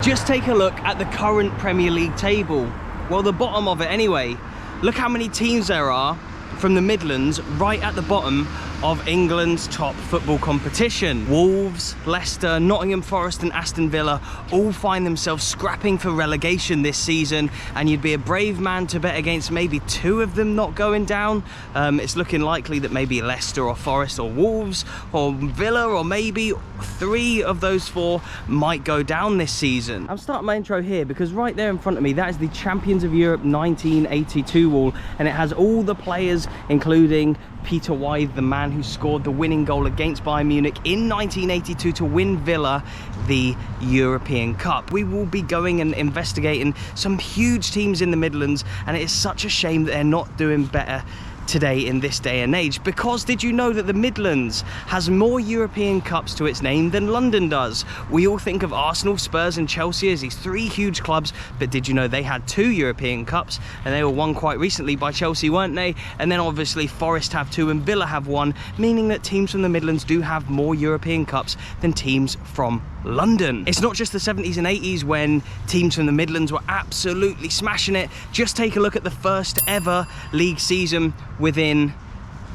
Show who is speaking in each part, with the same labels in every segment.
Speaker 1: Just take a look at the current Premier League table. Well, the bottom of it anyway. Look how many teams there are from the Midlands right at the bottom of England's top football competition. Wolves, Leicester, Nottingham Forest and Aston Villa all find themselves scrapping for relegation this season, and you'd be a brave man to bet against maybe two of them not going down. It's looking likely that maybe Leicester or Forest or Wolves or Villa or maybe three of those four might go down this season. I'm starting my intro here because right there in front of me, that is the Champions of Europe 1982 wall, and it has all the players including Peter Wythe, the man who scored the winning goal against Bayern Munich in 1982 to win Villa the European Cup. We will be going and investigating some huge teams in the Midlands, and it is such a shame that they're not doing better today in this day and age, because did you know that the Midlands has more European Cups to its name than London does? We all think of Arsenal, Spurs and Chelsea as these three huge clubs, but did you know they had two European Cups, and they were won quite recently by Chelsea, weren't they? And then obviously Forest have two and Villa have one, meaning that teams from the Midlands do have more European Cups than teams from London. It's not just the 70s and 80s when teams from the Midlands were absolutely smashing it. Just take a look at the first ever league season within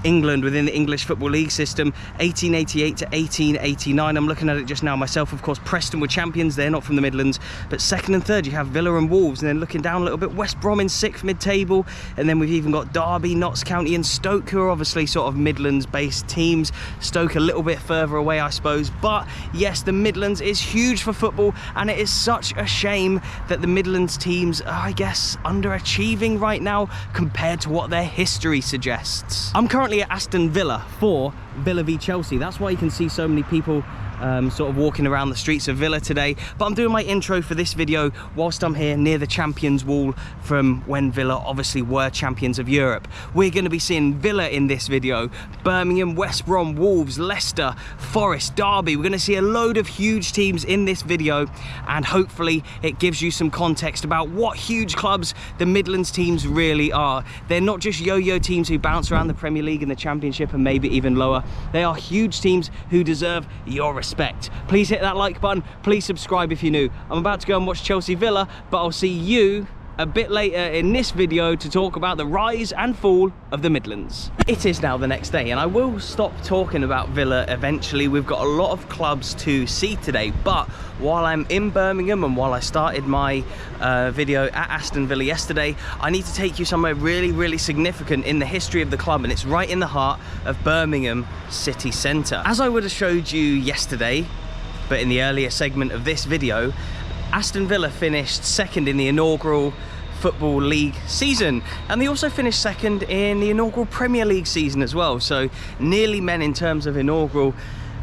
Speaker 1: England, within the English Football League system, 1888 to 1889. I'm looking at it just now myself. Of course, Preston were champions. They're not from the Midlands. But second and third, you have Villa and Wolves. And then looking down a little bit, West Brom in sixth mid-table. And then we've even got Derby, Notts County and Stoke, who are obviously sort of Midlands-based teams. Stoke a little bit further away, I suppose. But yes, the Midlands is huge for football. And it is such a shame that the Midlands teams are, I guess, underachieving right now compared to what their history suggests. I'm currently at Aston Villa for Villa v Chelsea. That's why you can see so many people sort of walking around the streets of Villa today. But I'm doing my intro for this video whilst I'm here near the Champions Wall from when Villa obviously were champions of Europe. We're going to be seeing Villa in this video, Birmingham, West Brom, Wolves, Leicester, Forest, Derby. We're going to see a load of huge teams in this video, and hopefully it gives you some context about what huge clubs the Midlands teams really are. They're not just yo-yo teams who bounce around the Premier League and the Championship and maybe even lower. They are huge teams who deserve your respect. Please hit that like button, please subscribe if you're new. I'm about to go and watch Chelsea Villa, but I'll see you a bit later in this video to talk about the rise and fall of the Midlands. It is now the next day, and I will stop talking about Villa eventually. We've got a lot of clubs to see today, but while I'm in Birmingham and while I started my video at Aston Villa yesterday, I need to take you somewhere really, really significant in the history of the club, and it's right in the heart of Birmingham City Centre. As I would have showed you yesterday, but in the earlier segment of this video, Aston Villa finished second in the inaugural Football League season, and they also finished second in the inaugural Premier League season as well. So nearly men in terms of inaugural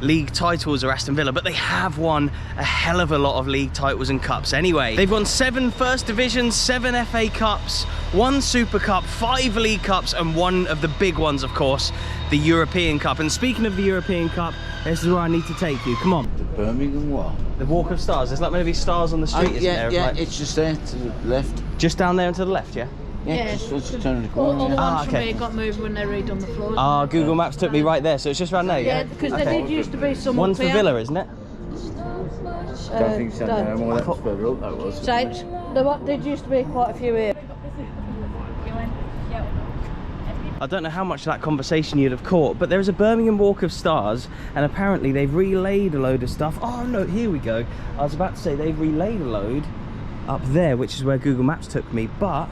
Speaker 1: league titles are Aston Villa, but they have won a hell of a lot of league titles and cups anyway. They've won 7 First Divisions, 7 FA Cups, 1 Super Cup, 5 League Cups, and one of the big ones, of course, the European Cup. And speaking of the European Cup, this is where I need to take you. Come on.
Speaker 2: The Birmingham what?
Speaker 1: The Walk of Stars. There's like maybe stars on the street, isn't there?
Speaker 2: Yeah,
Speaker 1: like,
Speaker 2: it's just there to the left.
Speaker 1: just down there and to the left, yeah?
Speaker 2: Yeah, just turn the corner.
Speaker 3: All the
Speaker 2: yeah.
Speaker 3: ones from here got moved when they redone the floors.
Speaker 1: Ah, Google Maps took me right there, so it's just around there, yeah?
Speaker 3: Yeah, because there did used to be some
Speaker 1: One's
Speaker 3: up
Speaker 1: for
Speaker 3: here.
Speaker 1: Villa, isn't it?
Speaker 2: Don't think so. Well, that's further up, that was.
Speaker 3: Right, there did used to be quite a few here.
Speaker 1: I don't know how much of that conversation you'd have caught, but there's a Birmingham Walk of Stars, and apparently they've relayed a load of stuff. Oh no, here we go. I was about to say they've relayed a load up there, which is where Google Maps took me, but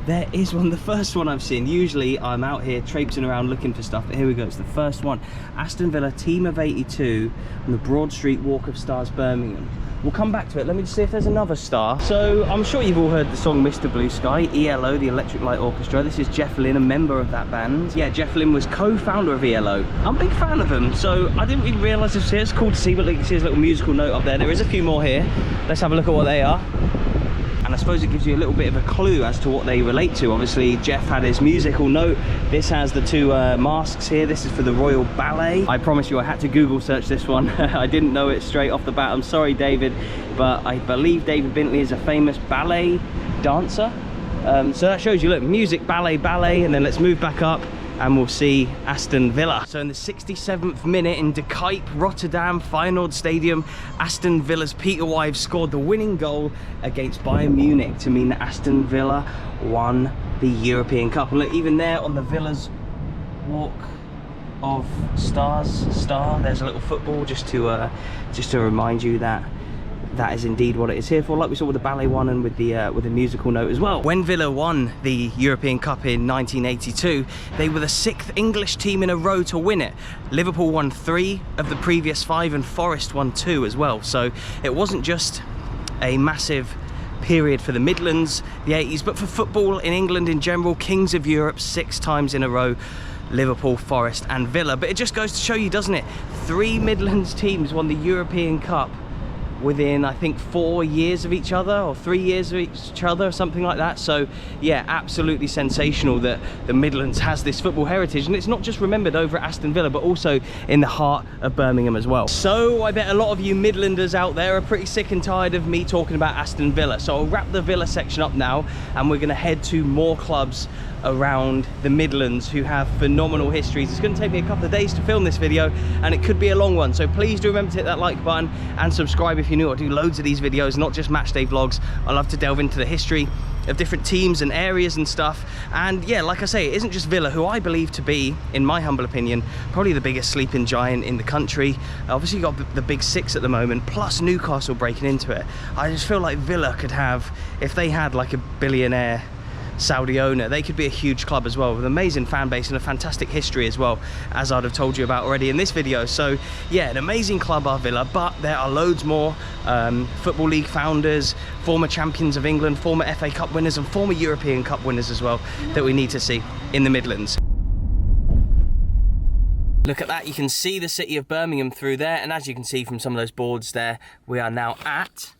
Speaker 1: there is one, the first one I've seen. Usually I'm out here traipsing around looking for stuff, but here we go, it's the first one. Aston Villa Team of 82 on the Broad Street Walk of Stars, Birmingham. We'll come back to it. Let me just see if there's another star. So I'm sure you've all heard the song Mr. Blue Sky, ELO, the Electric Light Orchestra. This is Jeff Lynne, a member of that band. Yeah, Jeff Lynne was co-founder of ELO. I'm a big fan of them, so I didn't even realise this was here. It's cool to see, but you can see there's a little musical note up there. There is a few more here. Let's have a look at what they are. And I suppose it gives you a little bit of a clue as to what they relate to. Obviously, Jeff had his musical note. This has the 2 masks here. This is for the Royal Ballet. I promise you, I had to Google search this one. I didn't know it straight off the bat. I'm sorry, David, but I believe David Bintley is a famous ballet dancer. So that shows you, look, music, ballet, ballet, and then let's move back up. and we'll see Aston Villa. So in the 67th minute in De Kuip, Rotterdam, Feyenoord Stadium, Aston Villa's Peter Wives scored the winning goal against Bayern Munich to mean that Aston Villa won the European Cup. And look, even there on the Villa's walk of star, there's a little football just to remind you that that is indeed what it is here for, like we saw with the ballet one and with the musical note as well. When Villa won the European Cup in 1982, they were the 6th English team in a row to win it. Liverpool won 3 of the previous 5 and Forest won 2 as well. So it wasn't just a massive period for the Midlands, the 80s, but for football in England in general. Kings of Europe 6 times in a row, Liverpool, Forest and Villa. But it just goes to show you, doesn't it, 3 Midlands teams won the European Cup within, I think, 4 years of each other, or 3 years of each other, or something like that. So yeah, absolutely sensational that the Midlands has this football heritage, and it's not just remembered over at Aston Villa, but also in the heart of Birmingham as well. So I bet a lot of you Midlanders out there are pretty sick and tired of me talking about Aston Villa, so I'll wrap the Villa section up now, and we're going to head to more clubs around the Midlands who have phenomenal histories. It's going to take me a couple of days to film this video, and it could be a long one, so please do remember to hit that like button and subscribe if you're new. I do loads of these videos, not just match day vlogs. I love to delve into the history of different teams and areas and stuff. And yeah, like I say, it isn't just Villa, who I believe to be, in my humble opinion, probably the biggest sleeping giant in the country. Obviously you've got the big 6 at the moment, plus Newcastle breaking into it. I just feel like Villa could have, if they had like a billionaire Saudi owner, they could be a huge club as well, with an amazing fan base and a fantastic history as well, as I'd have told you about already in this video. So yeah, an amazing club are Villa, but there are loads more Football League founders, former champions of England, former FA Cup winners and former European Cup winners as well that we need to see in the Midlands. Look at that, you can see the city of Birmingham through there, and as you can see from some of those boards there, we are now at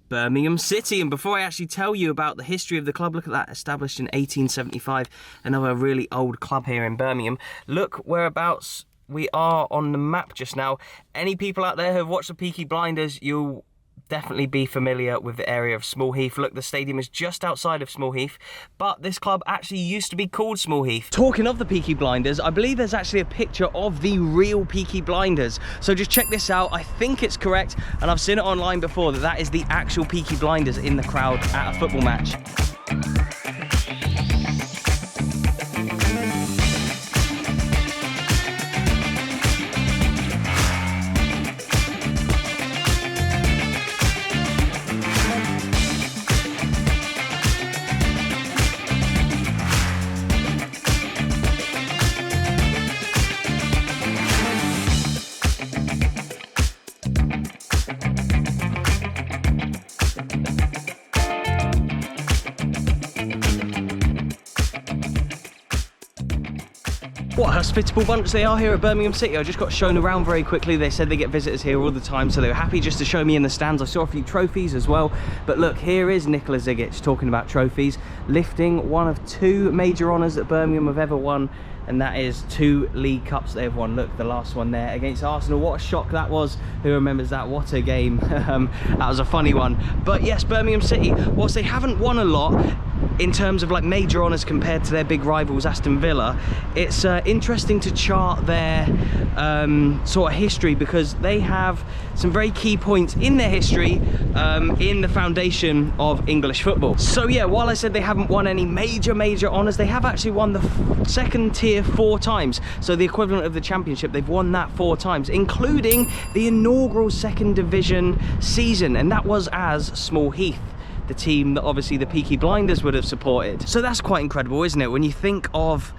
Speaker 1: Birmingham City. And before I actually tell you about the history of the club, look at that, established in 1875, another really old club here in Birmingham. Look whereabouts we are on the map just now. Any people out there who have watched the Peaky Blinders, you'll definitely be familiar with the area of Small Heath. Look, the stadium is just outside of Small Heath, but this club actually used to be called Small Heath. Talking of the Peaky Blinders, I believe there's actually a picture of the real Peaky Blinders. So just check this out. I think it's correct, and I've seen it online before, that is the actual Peaky Blinders in the crowd at a football match. What a hospitable bunch they are here at Birmingham City. I just got shown around very quickly. They said they get visitors here all the time, so they were happy just to show me in the stands. I saw a few trophies as well. But look, here is Nicola Zigic talking about trophies, lifting one of 2 major honours that Birmingham have ever won, and that is 2 League Cups they've won. Look, the last one there against Arsenal. What a shock that was. Who remembers that? What a game. That was a funny one. But yes, Birmingham City, whilst they haven't won a lot in terms of like major honours compared to their big rivals Aston Villa, it's interesting to chart their sort of history, because they have some very key points in their history in the foundation of English football. So yeah, while I said they haven't won any major honours, they have actually won the second tier 4 times. So the equivalent of the championship, they've won that 4 times, including the inaugural 2nd division season, and that was as Small Heath, the team that obviously the Peaky Blinders would have supported. So that's quite incredible, isn't it? When you think of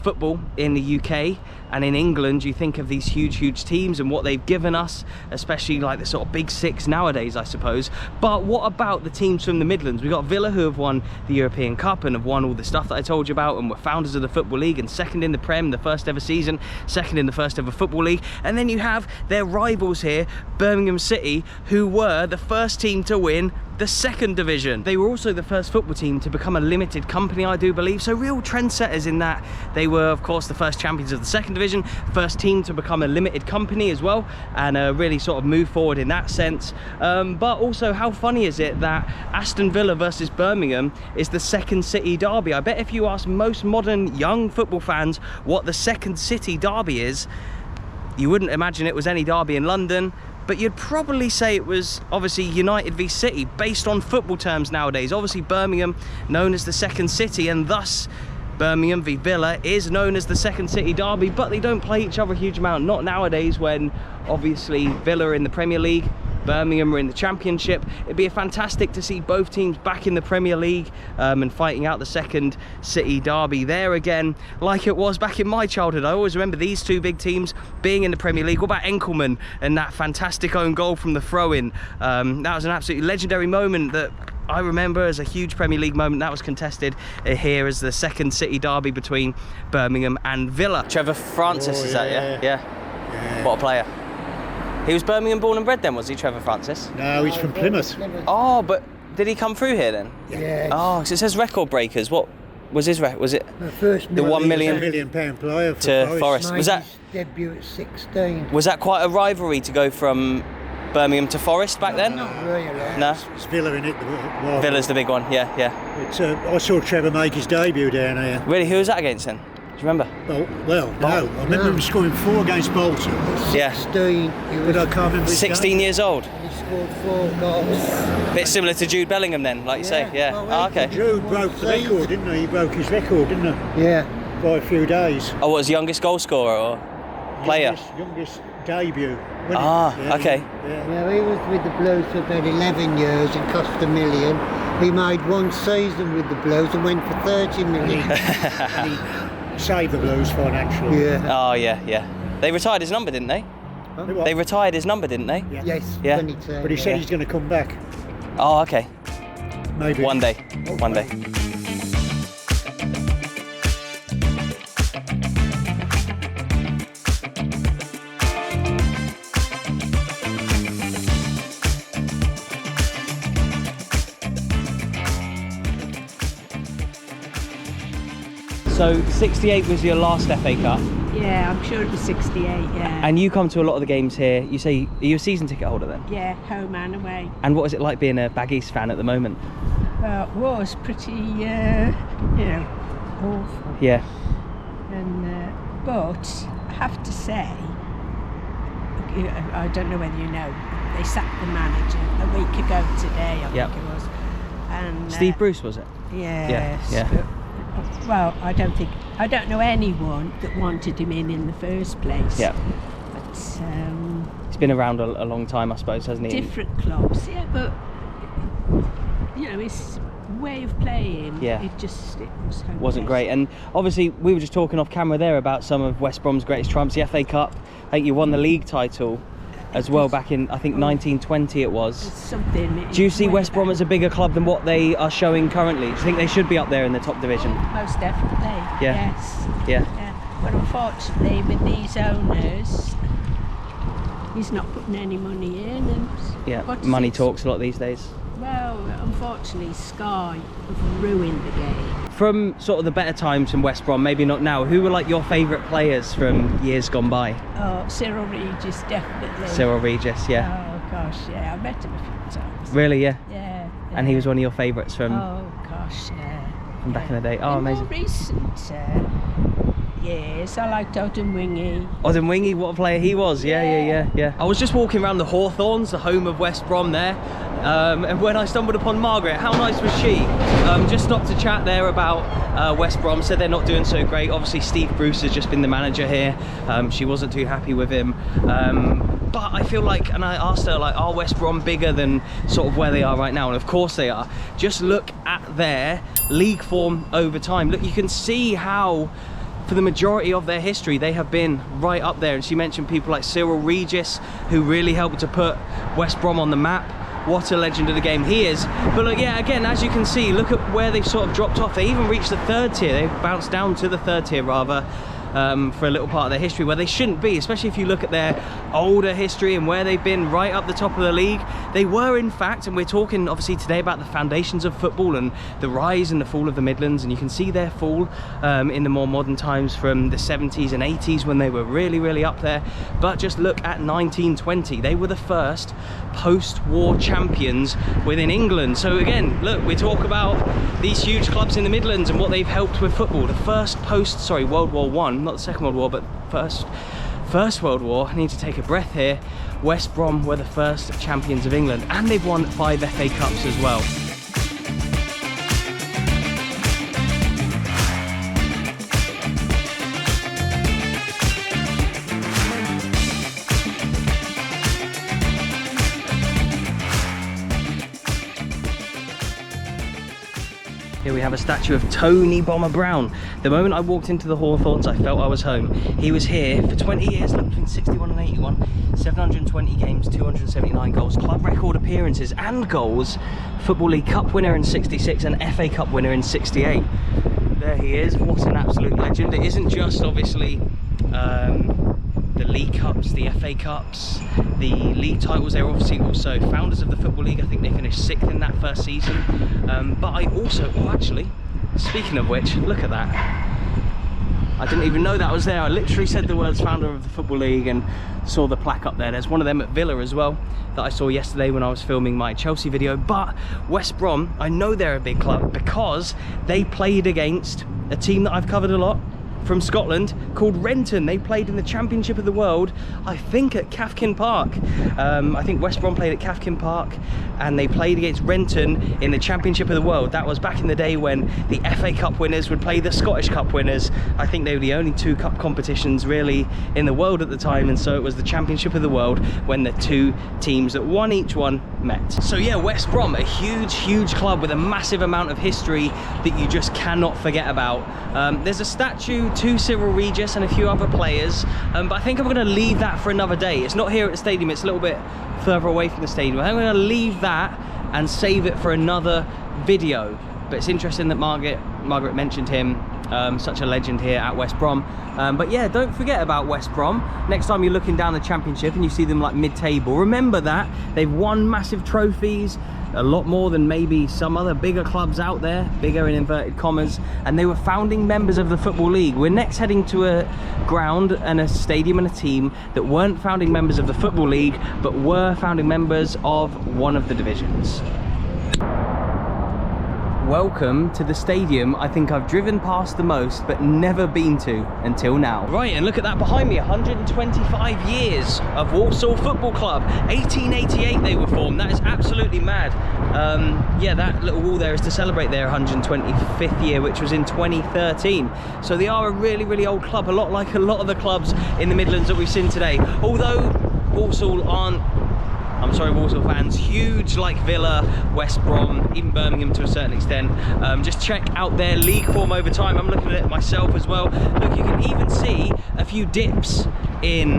Speaker 1: football in the UK and in England, you think of these huge teams and what they've given us, especially like the sort of big 6 nowadays, I suppose. But what about the teams from the Midlands? We've got Villa, who have won the European Cup and have won all the stuff that I told you about, and were founders of the Football League, and 2nd in the Prem, the 1st ever season, 2nd in the 1st ever Football League. And then you have their rivals here, Birmingham City, who were the 1st team to win the second division. They were also the first football team to become a limited company, I do believe, so real trendsetters in that they were, of course, the first champions of the second division, first team to become a limited company as well, and really sort of move forward in that sense. But also, how funny is it that Aston Villa versus Birmingham is the second city derby? I bet if you ask most modern young football fans what the second city derby is, you wouldn't imagine it was any derby in London, but you'd probably say it was obviously United v City, based on football terms nowadays. Obviously Birmingham known as the second city, and thus Birmingham v Villa is known as the second city derby, but they don't play each other a huge amount, not nowadays when obviously Villa are in the Premier League, Birmingham are in the Championship. It'd be fantastic to see both teams back in the Premier League and fighting out the second city derby there again, like it was back in my childhood. I always remember these two big teams being in the Premier League. What about Enkelman and that fantastic own goal from the throw-in? That was an absolutely legendary moment that I remember as a huge Premier League moment. That was contested here as the second city derby between Birmingham and Villa. Trevor Francis, is that, yeah? What a player. He was Birmingham born and bred then, was he, Trevor Francis?
Speaker 2: No, he's from Plymouth.
Speaker 1: Oh, but did he come through here then?
Speaker 2: Yeah.
Speaker 1: Oh, so it says record breakers. What was his record? Was it
Speaker 2: the first
Speaker 1: the £1 million
Speaker 2: player for
Speaker 1: to Forest? Was that
Speaker 4: his debut at 16?
Speaker 1: Was that quite a rivalry to go from Birmingham to Forest back then?
Speaker 4: Not really.
Speaker 1: No.
Speaker 2: It's Villa in it.
Speaker 1: Villa's the big one. Yeah.
Speaker 2: It's, I saw Trevor make his debut down here.
Speaker 1: Really, who was that against then? Do you remember?
Speaker 2: Well, no. I remember him scoring 4 against Bolton.
Speaker 1: Yeah.
Speaker 4: 16.
Speaker 2: But I can't remember his
Speaker 1: 16
Speaker 2: game.
Speaker 1: years old.
Speaker 4: He scored 4 goals.
Speaker 1: Bit similar to Jude Bellingham then, like you say. Yeah.
Speaker 4: Well,
Speaker 1: Oh, okay.
Speaker 2: Jude broke the record, didn't he? He broke his record, didn't he?
Speaker 4: Yeah.
Speaker 2: By a few days.
Speaker 1: Oh, what was youngest goal scorer or player?
Speaker 2: Youngest debut.
Speaker 1: Okay.
Speaker 4: Yeah, he was with the Blues for about 11 years and cost $1 million. He made 1 season with the Blues and went for 30 million.
Speaker 2: And he saved the Blues financially.
Speaker 4: Yeah.
Speaker 1: Oh, yeah. They retired his number, didn't they? They retired his number, didn't they?
Speaker 2: Yeah.
Speaker 4: Yes,
Speaker 1: Yeah.
Speaker 4: 22.
Speaker 2: But he said he's going to come back.
Speaker 1: Oh, okay.
Speaker 2: Maybe.
Speaker 1: One day. So 68 was your last FA Cup,
Speaker 5: Yeah, I'm sure it was 68, yeah.
Speaker 1: and you come to a lot of the games here. You say, are you a season ticket holder then?
Speaker 5: Yeah, home and away.
Speaker 1: And what is it like being a Bag East fan at the moment?
Speaker 5: It was pretty, awful.
Speaker 1: Yeah.
Speaker 5: And but I have to say, I don't know whether you know, they sacked the manager a week ago today, I think it was. And
Speaker 1: Steve Bruce, was it?
Speaker 5: Yes.
Speaker 1: Yeah.
Speaker 5: But, well, I don't know anyone that wanted him in the first place.
Speaker 1: Yeah.
Speaker 5: But
Speaker 1: He's been around a long time, I suppose, hasn't he?
Speaker 5: different clubs, yeah, but his way of playing, it was hopeless.
Speaker 1: Wasn't great. And obviously we were just talking off camera there about some of West Brom's greatest triumphs, the FA Cup. I think you won the league title as well back in, I think, 1920 it was.
Speaker 5: Something.
Speaker 1: Do you see West Brom as a bigger club than what they are showing currently? Do you think they should be up there in the top division?
Speaker 5: Most definitely.
Speaker 1: Yeah.
Speaker 5: Yes.
Speaker 1: Yeah.
Speaker 5: But unfortunately, with these owners, he's not putting any money in, and
Speaker 1: Money talks a lot these days.
Speaker 5: Well, unfortunately, Sky have ruined the game.
Speaker 1: From sort of the better times in West Brom, maybe not now, who were like your favourite players from years gone by?
Speaker 5: Oh, Cyril Regis, definitely.
Speaker 1: Cyril Regis, yeah.
Speaker 5: Oh gosh, yeah, I met him a few times.
Speaker 1: Really, yeah.
Speaker 5: Yeah.
Speaker 1: And he was one of your favourites from
Speaker 5: gosh, yeah.
Speaker 1: from back in the day. Oh,
Speaker 5: In
Speaker 1: amazing.
Speaker 5: more recent years, I liked Odin Wingy.
Speaker 1: Odin Wingy, what a player he was. Yeah. I was just walking around the Hawthorns, the home of West Brom there, and when I stumbled upon Margaret, how nice was she? Just stopped to chat there about West Brom, said they're not doing so great. Obviously Steve Bruce has just been the manager here. She wasn't too happy with him. But I feel like, and I asked her, like, are West Brom bigger than sort of where they are right now? And of course they are. Just look at their league form over time. Look, you can see how for the majority of their history they have been right up there. And she mentioned people like Cyril Regis, who really helped to put West Brom on the map. What a legend of the game he is. But look, yeah, again, as you can see, look at where they've sort of dropped off. They even reached the third tier. They've bounced down to the third tier rather. for a little part of their history where they shouldn't be, especially if you look at their older history and where they've been right up the top of the league. They were, in fact, and we're talking obviously today about the foundations of football and the rise and the fall of the Midlands, and you can see their fall in the more modern times from the 70s and 80s when they were really up there. But just look at 1920, they were the first post-war champions within England. So again, look, we talk about these huge clubs in the Midlands and what they've helped with football. The first World War One, not the Second World War, but First World War. I need to take a breath here. West Brom were the first champions of England, and they've won 5 FA Cups as well. Here we have a statue of Tony Bomber Brown. The moment I walked into the Hawthorns, I felt I was home. He was here for 20 years, look, between 61 and 81, 720 games, 279 goals, club record appearances and goals, Football League Cup winner in 66 and FA Cup winner in 68. There he is, what an absolute legend. It isn't just obviously the League Cups, the FA Cups, the league titles. They were obviously also founders of the Football League. I think they finished 6th in that first season. But I also, actually, speaking of which, look at that. I didn't even know that was there. I literally said the words founder of the Football League and saw the plaque up there. There's one of them at Villa as well that I saw yesterday when I was filming my Chelsea video. But West Brom, I know they're a big club because they played against a team that I've covered a lot from Scotland called Renton. They played in the Championship of the World, I think at Cafkin Park. I think West Brom played at Cafkin Park and they played against Renton in the Championship of the World. That was back in the day when the FA Cup winners would play the Scottish Cup winners. I think they were the only 2 cup competitions really in the world at the time, and so it was the Championship of the World when the 2 teams that won each one met. So yeah, West Brom, a huge club with a massive amount of history that you just cannot forget about. There's a statue to Cyril Regis and a few other players, but I think I'm going to leave that for another day. It's not here at the stadium, it's a little bit further away from the stadium. I'm going to leave that and save it for another video. But it's interesting that Margaret mentioned him, such a legend here at West Brom. But yeah, don't forget about West Brom. Next time you're looking down the Championship and you see them like mid-table, remember that they've won massive trophies, a lot more than maybe some other bigger clubs out there, bigger in inverted commas, and they were founding members of the Football League. We're next heading to a ground and a stadium and a team that weren't founding members of the Football League, but were founding members of one of the divisions. Welcome to the stadium I think I've driven past the most but never been to until now. Right, and look at that behind me, 125 years of Walsall Football Club. 1888 they were formed. That is absolutely mad. Yeah, that little wall there is to celebrate their 125th year, which was in 2013. So they are a really old club, a lot like a lot of the clubs in the Midlands that we've seen today. Although Walsall aren't, I'm sorry Walsall fans, huge like Villa, West Brom, even Birmingham to a certain extent. Just check out their league form over time. I'm looking at it myself as well. Look, you can even see a few dips in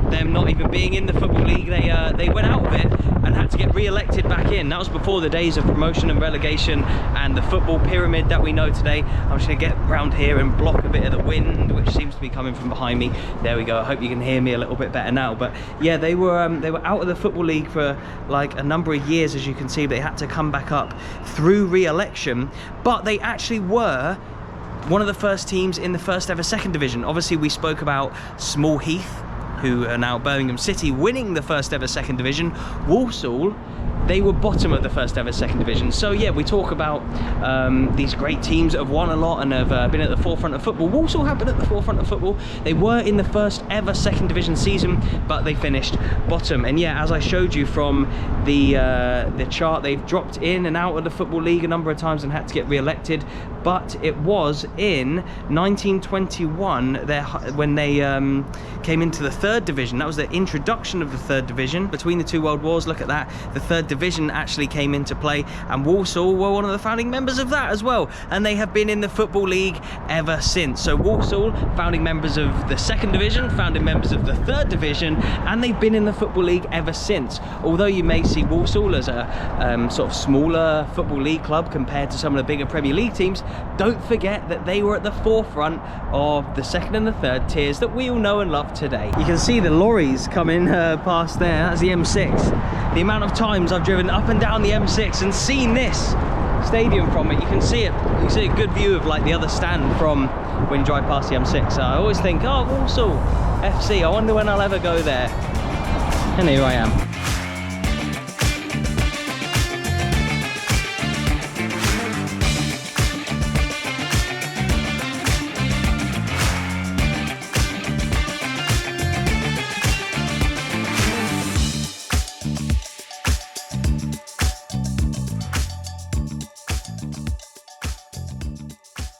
Speaker 1: them not even being in the Football League. They went out of it and had to get re-elected back in. That was before the days of promotion and relegation and the football pyramid that we know today. I'm just gonna get round here and block a bit of the wind, which seems to be coming from behind me. There we go. I hope you can hear me a little bit better now. But yeah, they were out of the Football League for like a number of years, as you can see. They had to come back up through re-election, but they actually were one of the first teams in the first ever second division. Obviously, we spoke about Small Heath, who are now Birmingham City, winning the first ever second division. Walsall, they were bottom of the first ever second division. So yeah, we talk about these great teams that have won a lot and have been at the forefront of football. Walsall have been at the forefront of football. They were in the first ever second division season, but they finished bottom. And yeah, as I showed you from the chart, they've dropped in and out of the Football League a number of times and had to get re-elected. But it was in 1921 when they came into the third division. That was the introduction of the third division. Between the 2 world wars, look at that. The third division division actually came into play, and Walsall were one of the founding members of that as well, and they have been in the Football League ever since. So Walsall, founding members of the 2nd division, founding members of the 3rd division, and they've been in the Football League ever since. Although you may see Walsall as a sort of smaller Football League club compared to some of the bigger Premier League teams, don't forget that they were at the forefront of the 2nd and the 3rd tiers that we all know and love today. You can see the lorries coming past there. That's the M6. The amount of times I've driven up and down the M6 and seen this stadium from it, you can see it. You can see a good view of like the other stand from when you drive past the M6. So I always think, oh, Walsall FC, I wonder when I'll ever go there. And here I am.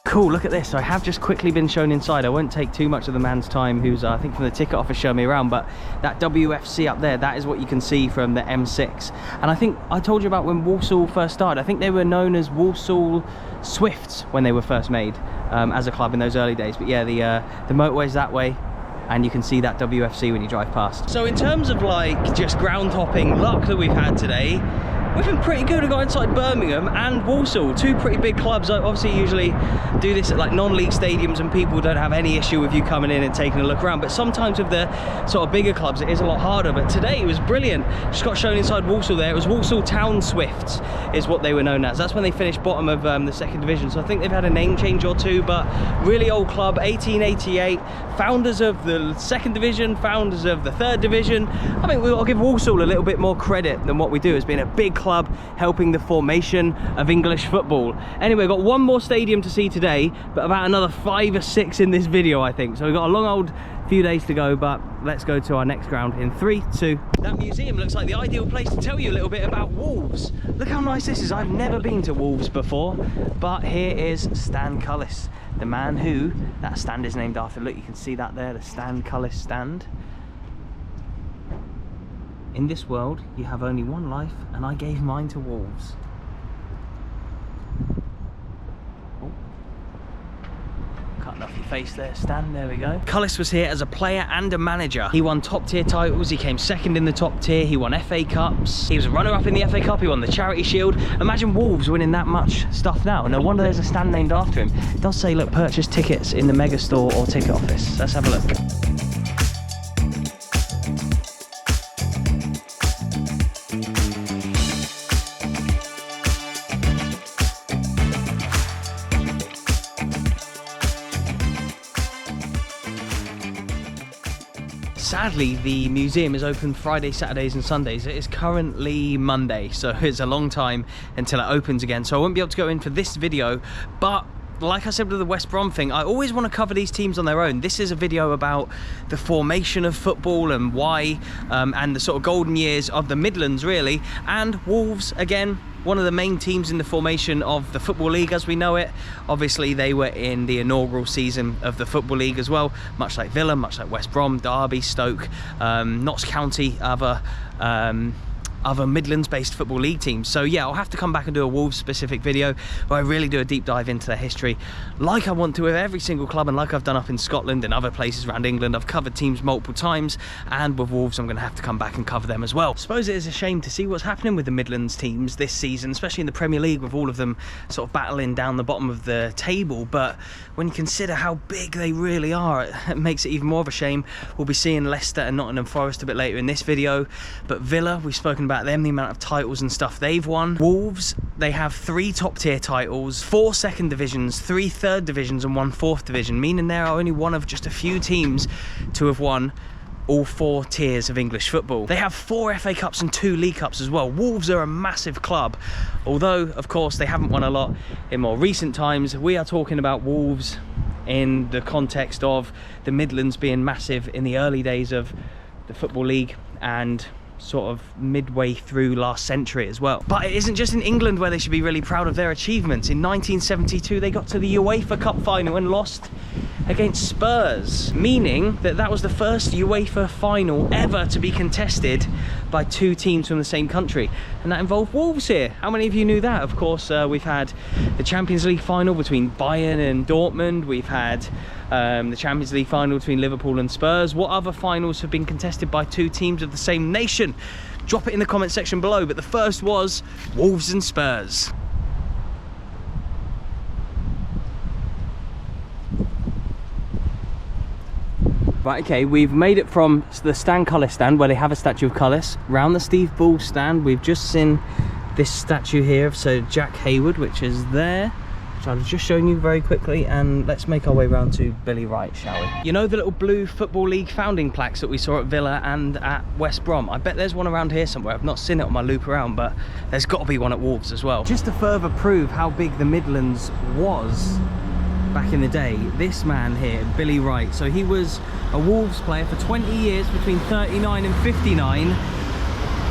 Speaker 1: Cool, look at this. So I have just quickly been shown inside. I won't take too much of the man's time, who's I think from the ticket office showing me around, but that WFC up there, that is what you can see from the M6. And I think I told you about when Walsall first started. I think they were known as Walsall Swifts when they were first made as a club in those early days. But yeah, the motorway's that way, and you can see that WFC when you drive past. So in terms of like just ground hopping luck that we've had today, we've been pretty good. We got inside Birmingham and Walsall, two pretty big clubs. I obviously usually do this at like non-league stadiums and people don't have any issue with you coming in and taking a look around, but sometimes with the sort of bigger clubs it is a lot harder. But today it was brilliant. Just got shown inside Walsall there. It was Walsall Town Swifts is what they were known as. That's when they finished bottom of the 2nd division, so I think they've had a name change or two, but really old club. 1888, founders of the 2nd division, founders of the 3rd division. I mean, we've got to give Walsall a little bit more credit than what we do as being a big club helping the formation of English football. Anyway, got one more stadium to see today, but about another 5 or 6 in this video, I think. So we've got a long old few days to go, but let's go to our next ground in 3, 2. That museum looks like the ideal place to tell you a little bit about Wolves. Look how nice this is. I've never been to Wolves before, but here is Stan Cullis, the man who that stand is named after. Look, you can see that there, the Stan Cullis stand. In this world, you have only one life, and I gave mine to Wolves. Oh. Cutting off your face there, Stan, there we go. Cullis was here as a player and a manager. He won top tier titles, he came 2nd in the top tier, he won FA Cups, he was a runner-up in the FA Cup, he won the Charity Shield. Imagine Wolves winning that much stuff now. No wonder there's a stand named after him. It does say, look, purchase tickets in the mega store or ticket office. Let's have a look. Sadly, the museum is open Friday, Saturdays and Sundays. It is currently Monday, so it's a long time until it opens again. So I won't be able to go in for this video, but like I said with the West Brom thing, I always want to cover these teams on their own. This is a video about the formation of football and why, and the sort of golden years of the Midlands, really. And Wolves, again, one of the main teams in the formation of the Football League as we know it. Obviously, they were in the inaugural season of the Football League as well, much like Villa, much like West Brom, Derby, Stoke, Notts County, other Midlands-based Football League teams. So yeah, I'll have to come back and do a Wolves-specific video where I really do a deep dive into their history, like I want to with every single club, and like I've done up in Scotland and other places around England. I've covered teams multiple times, and with Wolves I'm going to have to come back and cover them as well. I suppose it is a shame to see what's happening with the Midlands teams this season, especially in the Premier League, with all of them sort of battling down the bottom of the table. But when you consider how big they really are, it makes it even more of a shame. We'll be seeing Leicester and Nottingham Forest a bit later in this video, but Villa, we've spoken about them, the amount of titles and stuff they've won. Wolves, they have 3 top tier titles, 4 2nd divisions, 3 3rd divisions and 1 4th division, meaning they're only one of just a few teams to have won all 4 tiers of English football. They have 4 FA Cups and 2 League Cups as well. Wolves are a massive club, although of course they haven't won a lot in more recent times. We are talking about Wolves in the context of the Midlands being massive in the early days of the Football League and sort of midway through last century as well. But it isn't just in England where they should be really proud of their achievements. In 1972 they got to the UEFA Cup final and lost against Spurs, meaning that that was the first UEFA final ever to be contested by two teams from the same country, and that involved Wolves here. How many of you knew that? Of course, we've had the Champions League final between Bayern and Dortmund. We've had the Champions League final between Liverpool and Spurs. What other finals have been contested by two teams of the same nation? Drop it in the comment section below, but the first was Wolves and Spurs. Right, okay, we've made it from the Stan Cullis stand, where they have a statue of Cullis, round the Steve Bull stand. We've just seen this statue here of Sir Jack Hayward, which is there, which I've just shown you very quickly, and let's make our way round to Billy Wright, shall we? You know the little blue Football League founding plaques that we saw at Villa and at West Brom? I bet there's one around here somewhere. I've not seen it on my loop around, but there's got to be one at Wolves as well. Just to further prove how big the Midlands was back in the day, this man here, Billy Wright, so he was a Wolves player for 20 years between 39 and 59.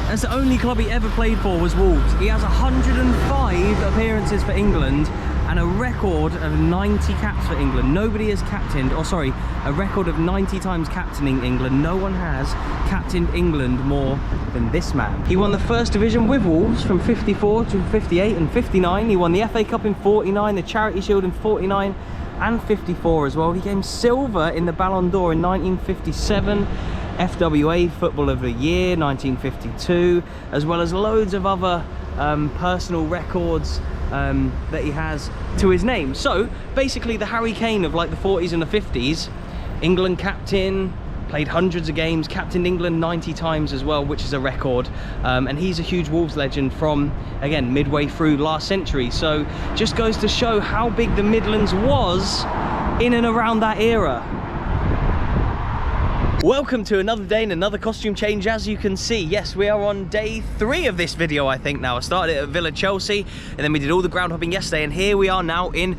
Speaker 1: That's the only club he ever played for was Wolves. He has 105 appearances for England and a record of 90 caps for England. Nobody has captained, or sorry, a record of 90 times captaining England. No one has captained England more than this man. He won the First Division with Wolves from 54 to 58 and 59. He won the FA Cup in 49, the Charity Shield in 49 and 54 as well. He came silver in the Ballon d'Or in 1957. FWA Football of the Year 1952, as well as loads of other personal records that he has to his name. So basically the Harry Kane of like the 40s and the 50s, England captain, played hundreds of games, captained England 90 times as well, which is a record, and he's a huge Wolves legend from, again, midway through last century. So just goes to show how big the Midlands was in and around that era. Welcome to another day and another costume change. As you can see, yes, we are on day 3 of this video, I think now. I started it at Villa Chelsea, and then we did all the ground hopping yesterday, and here we are now in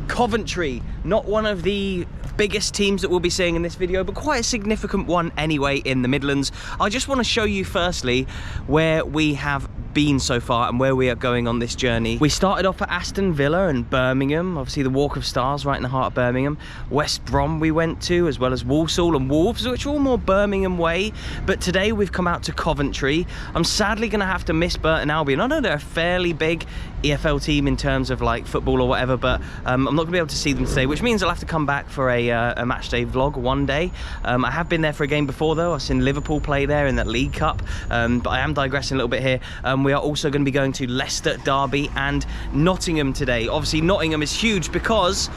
Speaker 1: Coventry. Not one of the biggest teams that we'll be seeing in this video, but quite a significant one anyway in the Midlands. I just want to show you firstly where we have been so far and where we are going on this journey. We started off at Aston Villa and Birmingham, obviously the Walk of Stars right in the heart of Birmingham. West Brom we went to, as well as Walsall and Wolves, which are all more Birmingham way. But today we've come out to Coventry. I'm sadly going to have to miss Burton Albion. I know they're a fairly big EFL team in terms of like football or whatever, but I'm not going to be able to see them today, which means I'll have to come back for a match day vlog one day. I have been there for a game before though. I've seen Liverpool play there in that League Cup, but I am digressing a little bit here. We are also going to be going to Leicester, Derby and Nottingham today. Obviously Nottingham is huge because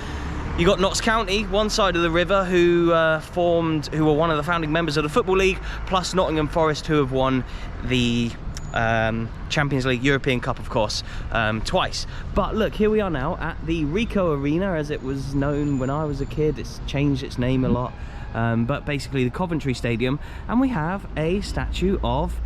Speaker 1: you got Notts County, one side of the river, who were one of the founding members of the Football League, plus Nottingham Forest, who have won the Champions League, European Cup, of course, twice. But look, here we are now at the Ricoh Arena, as it was known when I was a kid. It's changed its name a lot, but basically the Coventry Stadium, and we have a statue of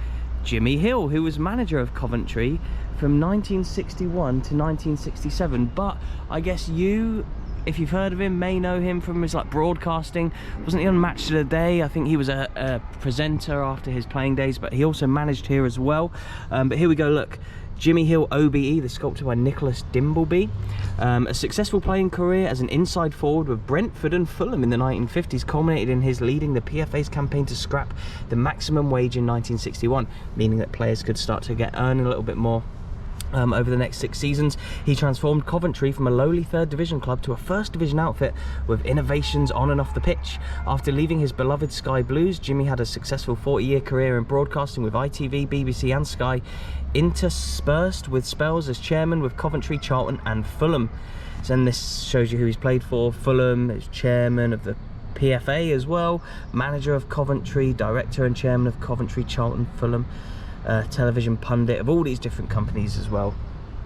Speaker 1: Jimmy Hill, who was manager of Coventry from 1961 to 1967. But I guess you, if you've heard of him, may know him from his like broadcasting. Wasn't he on Match of the Day? I think he was a presenter after his playing days, but he also managed here as well. But here we go, look. Jimmy Hill OBE, the sculpture by Nicholas Dimbleby. A successful playing career as an inside forward with Brentford and Fulham in the 1950s culminated in his leading the PFA's campaign to scrap the maximum wage in 1961, meaning that players could start to earn a little bit more. Over the next 6 seasons, he transformed Coventry from a lowly 3rd Division club to a 1st Division outfit with innovations on and off the pitch. After leaving his beloved Sky Blues, Jimmy had a successful 40-year career in broadcasting with ITV, BBC and Sky, interspersed with spells as chairman with Coventry, Charlton and Fulham. So then this shows you who he's played for. Fulham, is chairman of the PFA as well, manager of Coventry, director and chairman of Coventry, Charlton, Fulham, television pundit of all these different companies as well.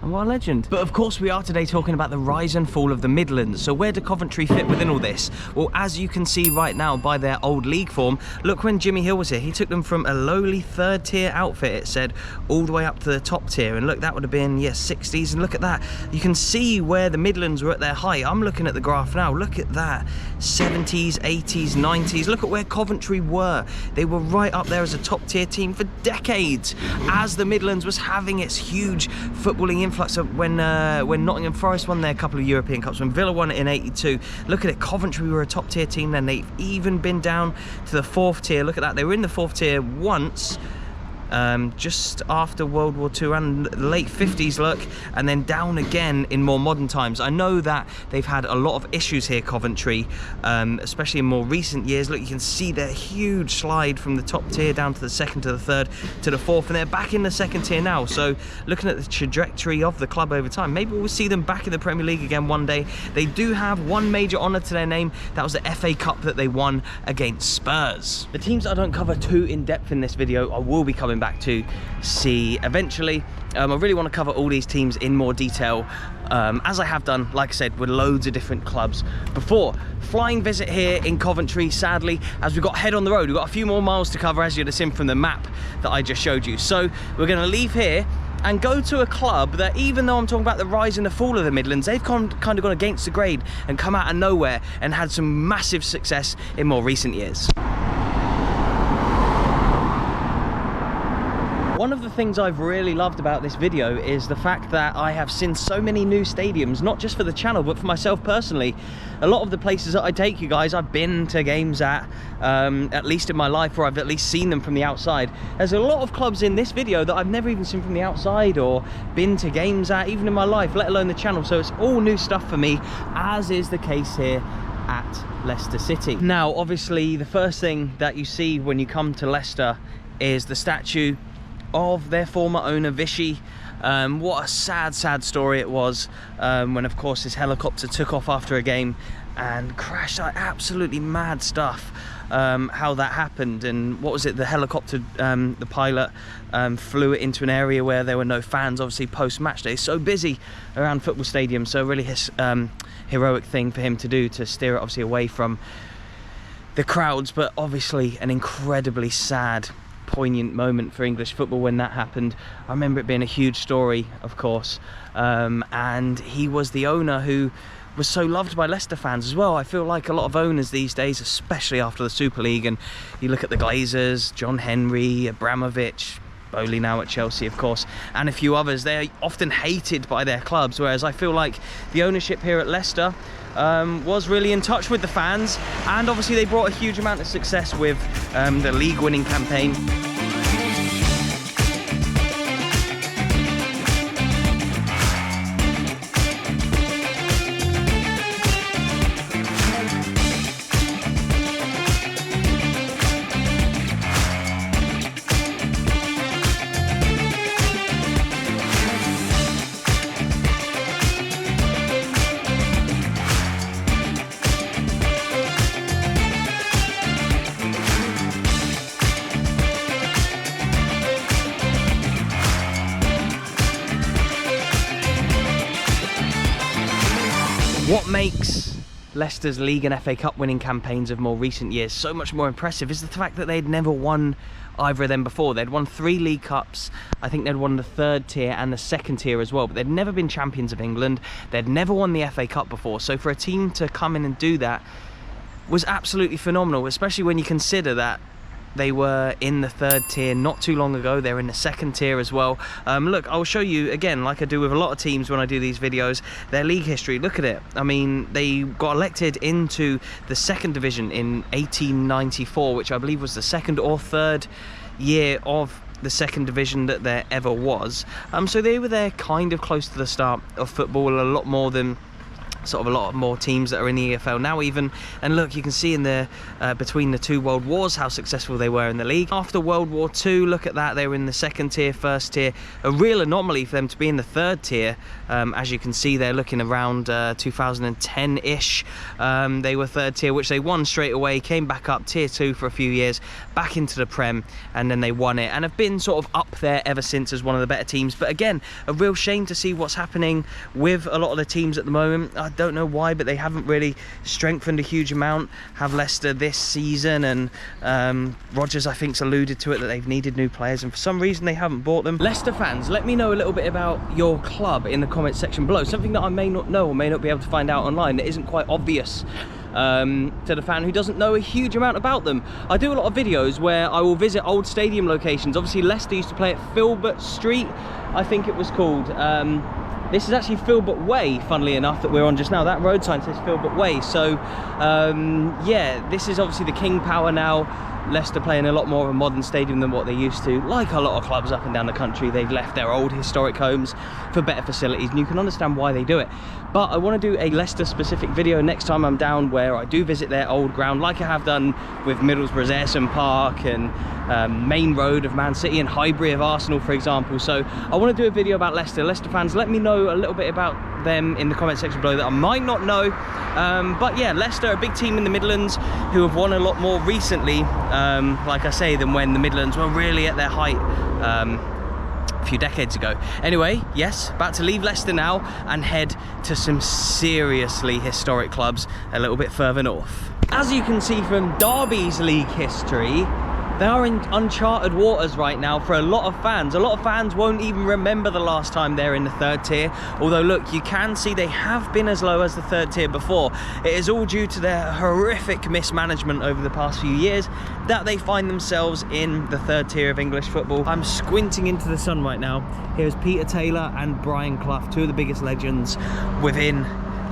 Speaker 1: And what a legend. But of course we are today talking about the rise and fall of the Midlands. So where do Coventry fit within all this? Well, as you can see right now by their old league form, look, when Jimmy Hill was here, he took them from a lowly 3rd tier outfit, it said, all the way up to the top tier. And look, that would have been, yes, 60s. And look at that. You can see where the Midlands were at their height. I'm looking at the graph now. Look at that. 70s, 80s, 90s. Look at where Coventry were. They were right up there as a top tier team for decades, as the Midlands was having its huge footballing influx of when Nottingham Forest won their couple of European Cups, when Villa won it in '82. Look at it, Coventry were a top tier team then. They've even been down to the 4th tier. Look at that, they were in the 4th tier once, just after World War II and the late 50s, look, and then down again in more modern times. I know that they've had a lot of issues here, Coventry, especially in more recent years. Look, you can see their huge slide from the top tier down to the 2nd, to the 3rd, to the 4th, and they're back in the 2nd tier now. So looking at the trajectory of the club over time, maybe we'll see them back in the Premier League again one day. They do have one major honour to their name. That was the FA Cup that they won against Spurs. The teams I don't cover too in depth in this video, I will be coming back to see eventually. I really want to cover all these teams in more detail, as I have done, like I said, with loads of different clubs before. Flying visit here in Coventry, sadly, as we've got head on the road. We've got a few more miles to cover, as you'd have seen from the map that I just showed you. So we're going to leave here and go to a club that, even though I'm talking about the rise and the fall of the Midlands, they've kind of gone against the grain and come out of nowhere and had some massive success in more recent years. One of the things I've really loved about this video is the fact that I have seen so many new stadiums, not just for the channel, but for myself personally. A lot of the places that I take you guys, I've been to games at least in my life, or I've at least seen them from the outside. There's a lot of clubs in this video that I've never even seen from the outside or been to games at, even in my life, let alone the channel. So it's all new stuff for me, as is the case here at Leicester City. Now, obviously, the first thing that you see when you come to Leicester is the statue of their former owner, Vichy. What a sad story it was, when of course his helicopter took off after a game and crashed. Like, absolutely mad stuff, how that happened. And what was it, the helicopter, the pilot flew it into an area where there were no fans, obviously post match day. So busy around football stadiums, so really heroic thing for him to do, to steer it obviously away from the crowds. But obviously an incredibly sad, poignant moment for English football when that happened. I remember it being a huge story, of course, and he was the owner who was so loved by Leicester fans as well. I feel like a lot of owners these days, especially after the Super League, and you look at the Glazers, John Henry, Abramovich, Bowley now at Chelsea, of course, and a few others, they're often hated by their clubs, whereas I feel like the ownership here at Leicester was really in touch with the fans, and obviously they brought a huge amount of success with the league winning campaign. What makes Leicester's League and FA Cup winning campaigns of more recent years so much more impressive is the fact that they'd never won either of them before. They'd won 3 League Cups, I think they'd won the 3rd tier and the 2nd tier as well, but they'd never been champions of England, they'd never won the FA Cup before. So for a team to come in and do that was absolutely phenomenal, especially when you consider that they were in the 3rd tier not too long ago. They're in the 2nd tier as well. Look, I'll show you again, like I do with a lot of teams when I do these videos, their league history. Look at it. I mean, they got elected into the 2nd division in 1894, which I believe was the 2nd or 3rd year of the 2nd division that there ever was. So they were there kind of close to the start of football, a lot more than sort of a lot more teams that are in the EFL now even. And look, you can see in the between the 2 world wars how successful they were in the league. After World War II, look at that, they were in the 2nd tier, 1st tier. A real anomaly for them to be in the 3rd tier. As you can see, they're looking around 2010-ish. They were 3rd tier, which they won straight away, came back up tier 2 for a few years, back into the Prem, and then they won it, and have been sort of up there ever since as one of the better teams. But again, a real shame to see what's happening with a lot of the teams at the moment. I don't know why, but they haven't really strengthened a huge amount, have Leicester this season, and Rodgers, I think's alluded to it, that they've needed new players, and for some reason they haven't bought them. Leicester fans, let me know a little bit about your club in the comments section below, something that I may not know or may not be able to find out online that isn't quite obvious to the fan who doesn't know a huge amount about them. I do a lot of videos where I will visit old stadium locations. Obviously Leicester used to play at Filbert Street, I think it was called, This is actually Filbert Way, funnily enough, that we're on just now. That road sign says Filbert Way. So, yeah, this is obviously the King Power now. Leicester playing a lot more of a modern stadium than what they used to. Like a lot of clubs up and down the country, they've left their old historic homes for better facilities, and you can understand why they do it. But I want to do a Leicester specific video next time I'm down, where I do visit their old ground, like I have done with Middlesbrough's Ayresome Park and Main Road of Man City and Highbury of Arsenal, for example. So I want to do a video about Leicester. Leicester fans, let me know a little bit about them in the comment section below that I might not know. But yeah, Leicester, a big team in the Midlands who have won a lot more recently, like I say, than when the Midlands were really at their height a few decades ago. Anyway, yes, about to leave Leicester now and head to some seriously historic clubs a little bit further north. As you can see from Derby's league history, they are in uncharted waters right now for a lot of fans. A lot of fans won't even remember the last time they're in the third tier. Although, look, you can see they have been as low as the third tier before. It is all due to their horrific mismanagement over the past few years that they find themselves in the third tier of English football. I'm squinting into the sun right now. Here's Peter Taylor and Brian Clough, two of the biggest legends within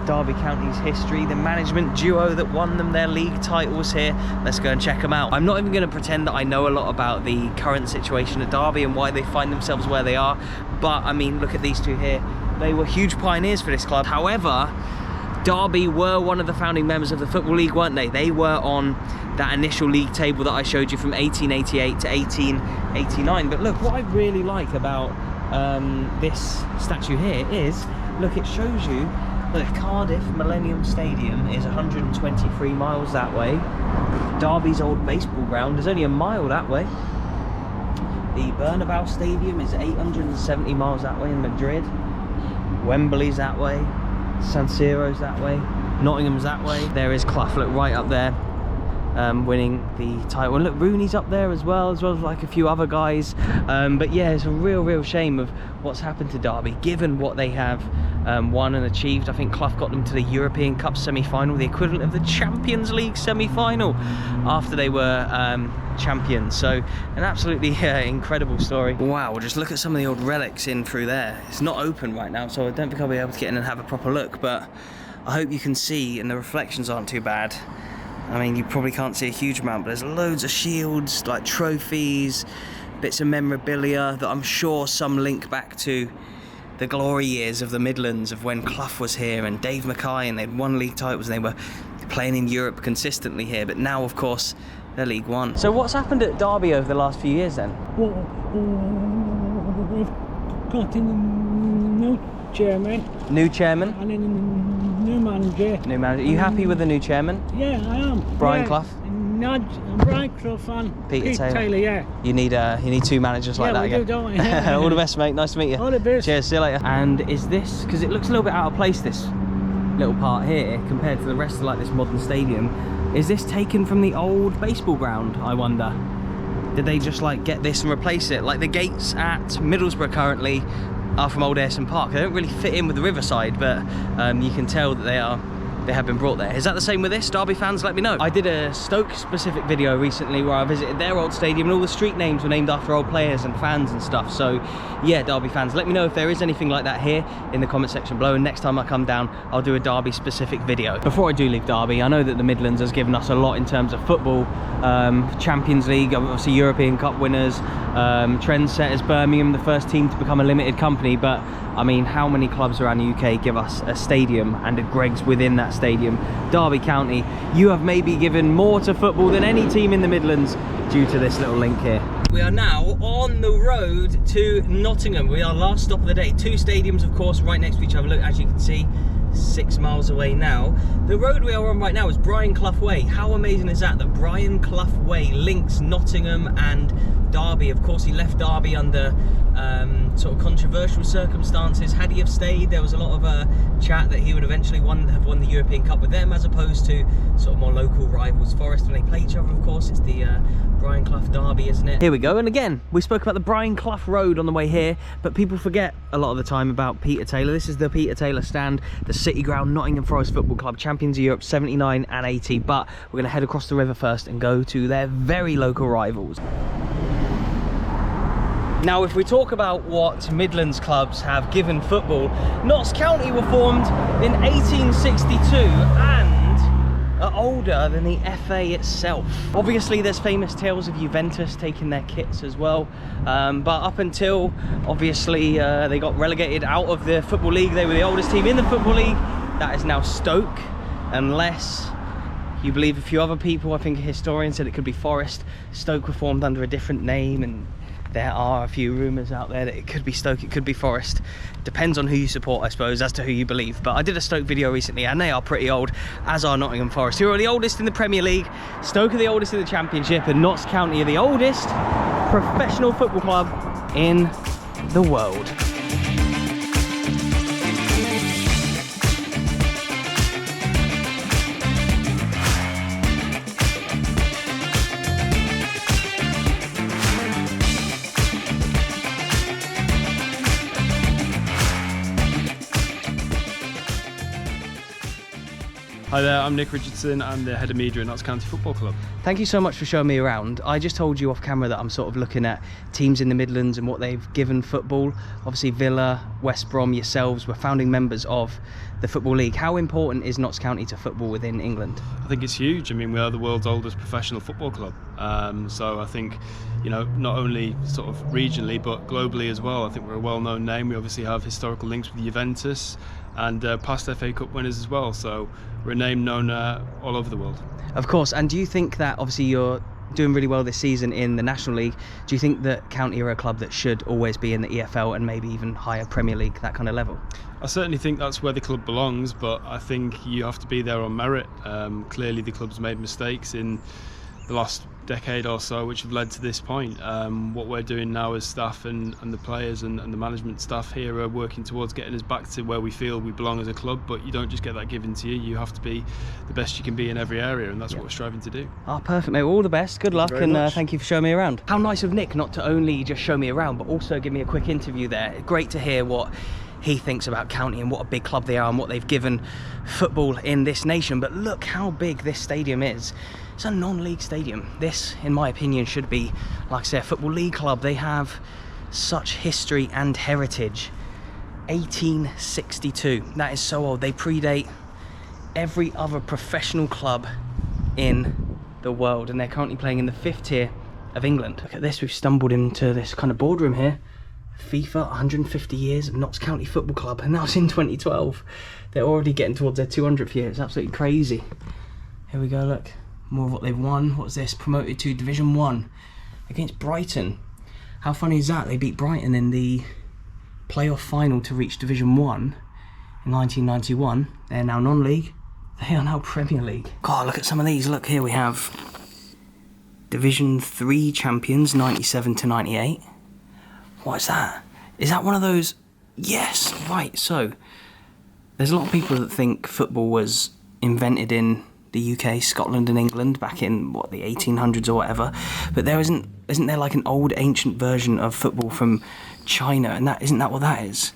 Speaker 1: Derby County's history, the management duo that won them their league titles here. Let's go and check them out. I'm not even going to pretend that I know a lot about the current situation at Derby and why they find themselves where they are, but I mean, look at these two here. They were huge pioneers for this club. However, Derby were one of the founding members of the Football League, weren't they? They were on that initial league table that I showed you from 1888 to 1889. But look, what I really like about this statue here is, look, it shows you the Cardiff Millennium Stadium is 123 miles that way. Derby's old baseball ground is only a mile that way. The Bernabeu Stadium is 870 miles that way in Madrid. Wembley's that way. San Siro's that way. Nottingham's that way. There is Clough, look, right up there, winning the title. And look, Rooney's up there as well as like a few other guys. But yeah, it's a real shame of what's happened to Derby, given what they have won and achieved. I think Clough got them to the European Cup semi-final, the equivalent of the Champions League semi-final, after they were champions. So an absolutely incredible story. Wow, we'll just look at some of the old relics in through there. It's not open right now, so I don't think I'll be able to get in and have a proper look, but I hope you can see, and the reflections aren't too bad. I mean, you probably can't see a huge amount, but there's loads of shields, like trophies, bits of memorabilia that I'm sure some link back to the glory years of the Midlands, of when Clough was here and Dave Mackay, and they'd won league titles and they were playing in Europe consistently here. But now, of course, they're League One. So what's happened at Derby over the last few years then?
Speaker 6: Well, we've got in a new chairman.
Speaker 1: New chairman?
Speaker 6: And then a new manager.
Speaker 1: New manager. Are you happy with the new chairman?
Speaker 6: Yeah, I am.
Speaker 1: Brian
Speaker 6: yeah.
Speaker 1: Clough?
Speaker 6: Brian Clough and Peter Taylor, yeah.
Speaker 1: You need two managers like that again.
Speaker 6: Yeah, we do, don't we? Yeah.
Speaker 1: All the best, mate. Nice to meet you.
Speaker 6: All the best.
Speaker 1: Cheers, see you later. And is this, because it looks a little bit out of place, this little part here, compared to the rest of like this modern stadium, is this taken from the old baseball ground, I wonder? Did they just like get this and replace it? Like the gates at Middlesbrough currently are from old Ayresome Park. They don't really fit in with the riverside, but you can tell that they have been brought there. Is that the same with this? Derby fans, let me know. I did a Stoke specific video recently where I visited their old stadium and all the street names were named after old players and fans and stuff. So yeah, Derby fans, let me know if there is anything like that here in the comment section below, and next time I come down I'll do a Derby specific video. Before I do leave Derby, I know that the Midlands has given us a lot in terms of football. Champions League, obviously European Cup winners, trendsetters, Birmingham, the first team to become a limited company, but I mean, how many clubs around the UK give us a stadium and a Greggs within that stadium? Derby County, you have maybe given more to football than any team in the Midlands due to this little link here. We are now on the road to Nottingham. We are last stop of the day. Two stadiums, of course, right next to each other. Look, as you can see, 6 miles away now. The road we are on right now is Brian Clough Way. How amazing is that Brian Clough Way links Nottingham and Derby? Of course, he left Derby under sort of controversial circumstances. Had he have stayed, there was a lot of chat that he would eventually have won the European Cup with them, as opposed to sort of more local rivals. Forest, when they play each other, of course, it's the Brian Clough Derby, isn't it? Here we go, and again, we spoke about the Brian Clough Road on the way here, but people forget a lot of the time about Peter Taylor. This is the Peter Taylor stand, the City Ground Nottingham Forest Football Club, champions of Europe 79 and 80, but we're going to head across the river first and go to their very local rivals. Now, if we talk about what Midlands clubs have given football, Notts County were formed in 1862 and are older than the FA itself. Obviously, there's famous tales of Juventus taking their kits as well, but up until, obviously, they got relegated out of the Football League, they were the oldest team in the Football League. That is now Stoke, unless you believe a few other people. I think a historian said it could be Forest. Stoke were formed under a different name, and there are a few rumours out there that it could be Stoke, it could be Forest. Depends on who you support, I suppose, as to who you believe. But I did a Stoke video recently, and they are pretty old, as are Nottingham Forest, who are the oldest in the Premier League. Stoke are the oldest in the Championship, and Notts County are the oldest professional football club in the world.
Speaker 7: Hi there, I'm Nick Richardson. I'm the head of media at Notts County Football Club.
Speaker 1: Thank you so much for showing me around. I just told you off camera that I'm sort of looking at teams in the Midlands and what they've given football. Obviously Villa, West Brom, yourselves were founding members of the Football League. How important is Notts County to football within England?
Speaker 7: I think it's huge. I mean, we are the world's oldest professional football club. So I think, you know, not only sort of regionally, but globally as well. I think we're a well-known name. We obviously have historical links with Juventus and past FA Cup winners as well. So we're a name known all over the world.
Speaker 1: Of course. And do you think that, obviously you're doing really well this season in the National League, do you think that County are a club that should always be in the EFL and maybe even higher Premier League, that kind of level?
Speaker 7: I certainly think that's where the club belongs, but I think you have to be there on merit. Clearly the club's made mistakes in the last decade or so which have led to this point. What we're doing now as staff and the players and the management staff here are working towards getting us back to where we feel we belong as a club, but you don't just get that given to you. You have to be the best you can be in every area, and that's what we're striving to do.
Speaker 1: Oh, perfect, mate. All the best, good luck, and
Speaker 7: much.
Speaker 1: thank you for showing me around. How nice of Nick not to only just show me around but also give me a quick interview there. Great to hear what he thinks about County and what a big club they are and what they've given football in this nation. But look how big this stadium is. It's a non-league stadium. This, in my opinion, should be, like I say, a Football League club. They have such history and heritage. 1862, that is so old. They predate every other professional club in the world, and they're currently playing in the 5th tier of England. Look at this, we've stumbled into this kind of boardroom here. FIFA, 150 years of Notts County Football Club, and that was in 2012. They're already getting towards their 200th year. It's absolutely crazy. Here we go, look. More of what they've won. What's this? Promoted to Division 1 against Brighton. How funny is that? They beat Brighton in the playoff final to reach Division 1 in 1991. They're now non-league. They are now Premier League. God, look at some of these. Look, here we have Division 3 champions, 97 to 98. What is that? Is that one of those? Yes, right. So there's a lot of people that think football was invented in the UK, Scotland and England back in, what, the 1800s or whatever, but there isn't there like an old ancient version of football from China, and isn't that what that is?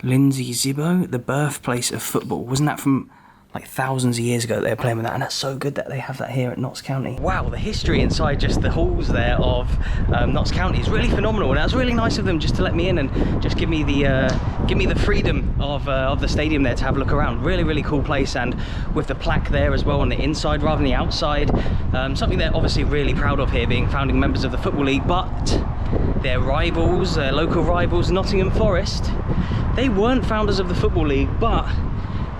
Speaker 1: Lindsay Zibo, the birthplace of football. Wasn't that from like thousands of years ago that they were playing with that? And that's so good that they have that here at Notts County. Wow, the history inside just the halls there of Notts County is really phenomenal, and that was really nice of them just to let me in and just give me the freedom of the stadium there to have a look around. Really, really cool place, and with the plaque there as well on the inside rather than the outside. Something they're obviously really proud of here, being founding members of the Football League, but their rivals, their local rivals, Nottingham Forest, they weren't founders of the Football League, but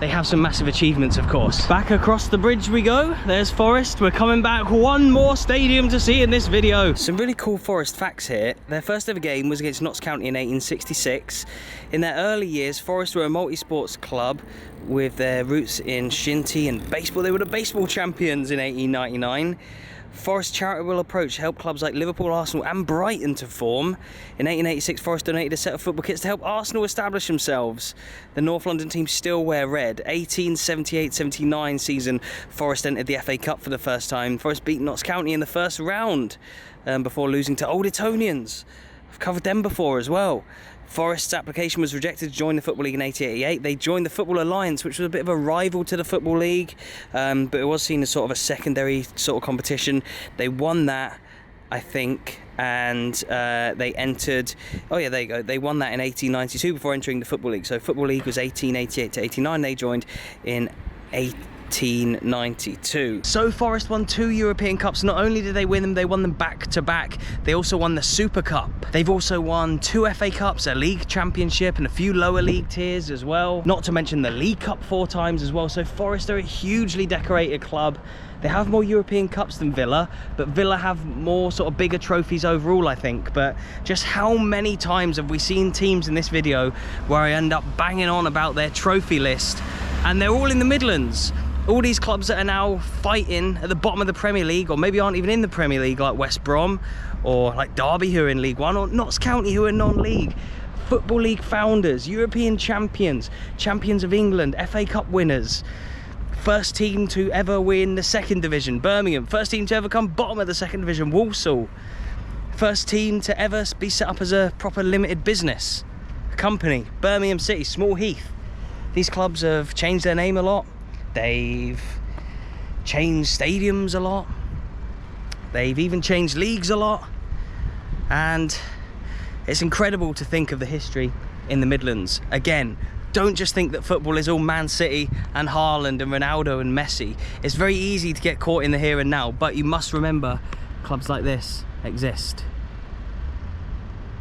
Speaker 1: they have some massive achievements, of course. Back across the bridge we go. There's Forest. We're coming back. One more stadium to see in this video. Some really cool Forest facts here. Their first ever game was against Notts County in 1866. In their early years, Forest were a multi-sports club with their roots in shinty and baseball. They were the baseball champions in 1899. Forest's charitable approach helped clubs like Liverpool, Arsenal and Brighton to form. In 1886, Forest donated a set of football kits to help Arsenal establish themselves. The North London team still wear red. 1878-79 season, Forest entered the FA Cup for the first time. Forest beat Notts County in the first round before losing to Old Etonians. I've covered them before as well. Forest's application was rejected to join the Football League in 1888. They joined the Football Alliance, which was a bit of a rival to the Football League, but it was seen as sort of a secondary sort of competition. They won that I think, and they entered, oh yeah, there you go, they won that in 1892 before entering the Football League. So Football League was 1888 to 89, they joined in 1892. So Forest won 2 European Cups. Not only did they win them, they won them back to back. They also won the Super Cup. They've also won 2 FA Cups, a League Championship and a few lower league tiers as well. Not to mention the League Cup 4 times as well. So Forest are a hugely decorated club. They have more European Cups than Villa, but Villa have more sort of bigger trophies overall, I think. But just how many times have we seen teams in this video where I end up banging on about their trophy list, and they're all in the Midlands? All these clubs that are now fighting at the bottom of the Premier League, or maybe aren't even in the Premier League, like West Brom, or like Derby, who are in League One, or Notts County, who are non-league. Football League founders, European champions, champions of England, FA Cup winners. First team to ever win the 2nd division, Birmingham. First team to ever come bottom of the 2nd division, Walsall. First team to ever be set up as a proper limited business company, Birmingham City, Small Heath. These clubs have changed their name a lot. They've changed stadiums a lot. They've even changed leagues a lot. And it's incredible to think of the history in the Midlands. Again, don't just think that football is all Man City and Haaland and Ronaldo and Messi. It's very easy to get caught in the here and now, but you must remember clubs like this exist.